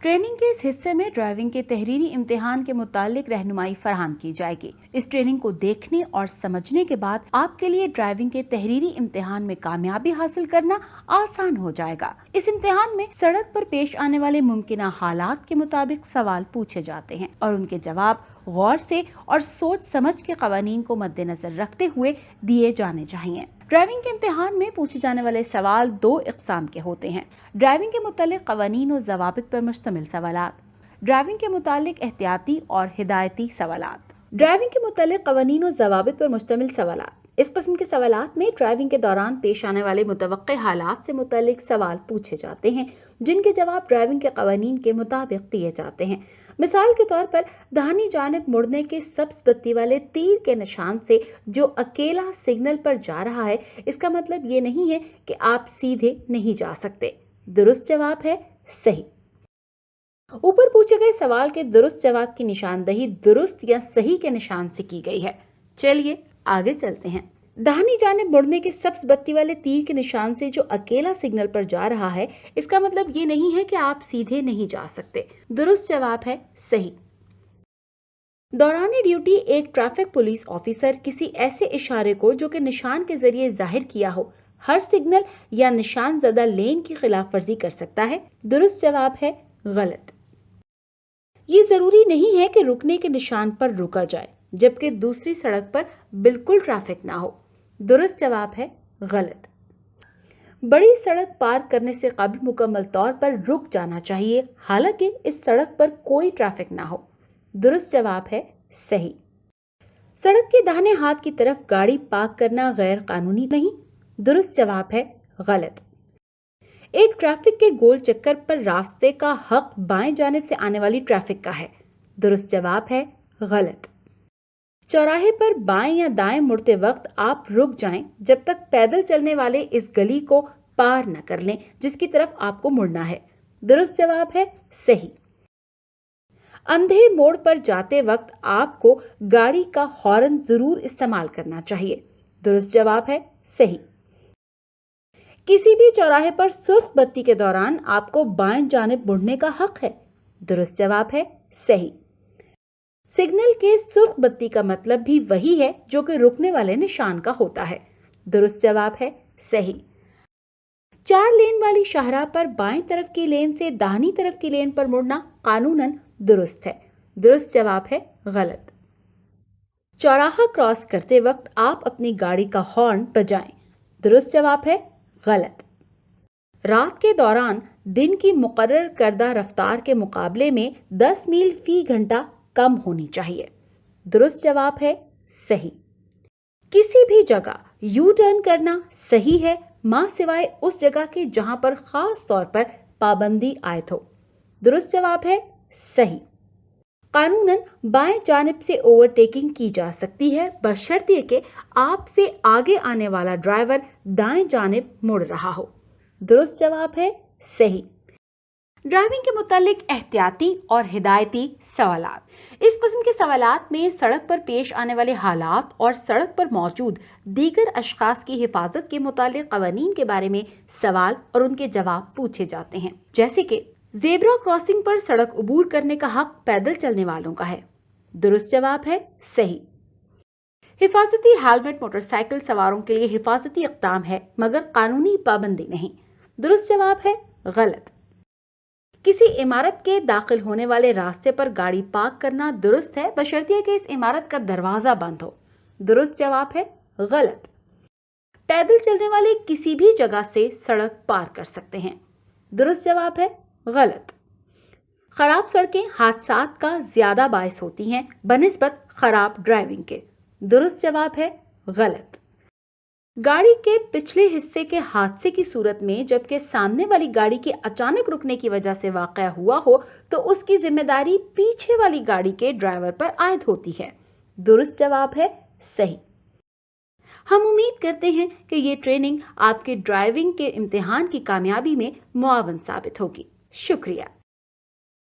Training के इस हिस्से में ड्राइविंग के तहरीरी इम्तिहान के मुतालिक रहनुमाई फराहम की जाएगी। इस ट्रेनिंग को देखने और समझने के बाद आपके लिए ड्राइविंग के तहरीरी इम्तिहान में कामयाबी हासिल करना आसान हो जाएगा। इस इम्तिहान में सड़क पर पेश आने वाले मुमकिन हालात के मुताबिक सवाल पूछे जाते हैं और उनके जवाब गौर से और सोच समझ के कवानीन को मद्देनजर रखते हुए दिए जाने चाहिए। ड्राइविंग के इम्तिहान में पूछे जाने वाले सवाल दो इकसाम के होते हैं: ड्राइविंग के मुतालिक कवानीन और ज़वाबित पर मुश्तमिल सवालात, ड्राइविंग के मुतालिक एहतियाती और हिदायती सवालात। ड्राइविंग के मुतालिक कवानीन और ज़वाबित पर मुश्तमिल सवालात। इस किस्म के सवालात में ड्राइविंग के दौरान पेश आने वाले मुतवक्के हालात से मुतालिक सवाल पूछे जाते हैं, जिनके जवाब ड्राइविंग के कवानीन के मुताबिक दिए जाते हैं। मिसाल के तौर पर दाहिनी जानिब मुड़ने के सब्ज बत्ती वाले तीर के निशान से जो अकेला सिग्नल पर जा रहा है, इसका मतलब ये नहीं है कि आप सीधे नहीं जा सकते। दुरुस्त जवाब है सही। ऊपर पूछे गए सवाल के दुरुस्त जवाब की निशानदही दुरुस्त या सही के निशान से की गई है। चलिए आगे चलते हैं। दाहिनी जानिब मुड़ने के सब्ज बत्ती वाले तीर के निशान से जो अकेला सिग्नल पर जा रहा है, इसका मतलब ये नहीं है कि आप सीधे नहीं जा सकते। दुरुस्त जवाब है सही। दौरान ड्यूटी एक ट्रैफिक पुलिस ऑफिसर किसी ऐसे इशारे को जो कि निशान के जरिए जाहिर किया हो, हर सिग्नल या निशान ज़दा लेन की खिलाफ वर्जी कर सकता है। दुरुस्त जवाब है गलत। ये जरूरी नहीं है कि रुकने के निशान पर रुका जाए जबकि दूसरी सड़क पर बिल्कुल ट्रैफिक ना हो। दुरुस्त जवाब है गलत। बड़ी सड़क पार करने से कबल मुकम्मल तौर पर रुक जाना चाहिए, हालांकि इस सड़क पर कोई ट्रैफिक ना हो। दुरुस्त जवाब है सही। सड़क के दाहिने हाथ की तरफ गाड़ी पार्क करना गैर कानूनी नहीं। दुरुस्त जवाब है गलत। एक ट्रैफिक के गोल चक्कर पर रास्ते का हक बाएं जानिब से आने वाली ट्रैफिक का है। दुरुस्त जवाब है गलत। चौराहे पर बाएं या दाएं मुड़ते वक्त आप रुक जाएं जब तक पैदल चलने वाले इस गली को पार न कर लें जिसकी तरफ आपको मुड़ना है। दुरुस्त जवाब है सही। अंधे मोड़ पर जाते वक्त आपको गाड़ी का हॉर्न जरूर इस्तेमाल करना चाहिए। दुरुस्त जवाब है सही। किसी भी चौराहे पर सुर्ख बत्ती के दौरान आपको बाएं जानिब मुड़ने का हक है। दुरुस्त जवाब है सही। सिग्नल के सुर्ख बत्ती का मतलब भी वही है जो कि रुकने वाले निशान का होता है। दुरुस्त जवाब है सही। 4 लेन वाली शाहराह पर बाएं तरफ की लेन से दाहिनी तरफ की लेन पर मुड़ना कानूनन दुरुस्त है। दुरुस्त जवाब है गलत। चौराहा क्रॉस करते वक्त आप अपनी गाड़ी का हॉर्न बजाएं। दुरुस्त जवाब है गलत। रात के दौरान दिन की मुकर्रर करदा रफ्तार के मुकाबले में 10 मील फी घंटा कम होनी चाहिए। दुरुस्त जवाब है सही। किसी भी जगह यू टर्न करना सही है, मां सिवाय उस जगह के जहां पर खास तौर पर पाबंदी आयद हो। दुरुस्त जवाब है सही। कानूनन बाएं जानिब से ओवरटेकिंग की जा सकती है बशर्ते कि आपसे आगे आने वाला ड्राइवर दाएं जानिब मुड़ रहा हो। दुरुस्त जवाब है सही। ड्राइविंग के मुतालिक एहतियाती और हिदायती सवालात। इस किस्म के सवालात में सड़क पर पेश आने वाले हालात और सड़क पर मौजूद दीगर अशखास की हिफाजत के मुतालिक कवानीन के बारे में सवाल और उनके जवाब पूछे जाते हैं, जैसे कि ज़ेब्रा क्रॉसिंग पर सड़क अबूर करने का हक पैदल चलने वालों का है। दुरुस्त जवाब है सही। हिफाजती हेलमेट मोटरसाइकिल सवारों के लिए हिफाजती इक़दाम है मगर कानूनी पाबंदी नहीं। दुरुस्त जवाब है गलत। किसी इमारत के दाखिल होने वाले रास्ते पर गाड़ी पार्क करना दुरुस्त है बशर्ते कि इस इमारत का दरवाजा बंद हो। दुरुस्त जवाब है गलत। पैदल चलने वाले किसी भी जगह से सड़क पार कर सकते हैं। दुरुस्त जवाब है गलत। खराब सड़कें हादसात का ज्यादा बायस होती हैं बनिस्बत खराब ड्राइविंग के। दुरुस्त जवाब है गलत। गाड़ी के पिछले हिस्से के हादसे की सूरत में जबकि सामने वाली गाड़ी के अचानक रुकने की वजह से वाक़या हुआ हो तो उसकी जिम्मेदारी पीछे वाली गाड़ी के ड्राइवर पर आयद होती है। दुरुस्त जवाब है सही। हम उम्मीद करते हैं कि ये ट्रेनिंग आपके ड्राइविंग के इम्तिहान की कामयाबी में मुआवन साबित होगी। शुक्रिया।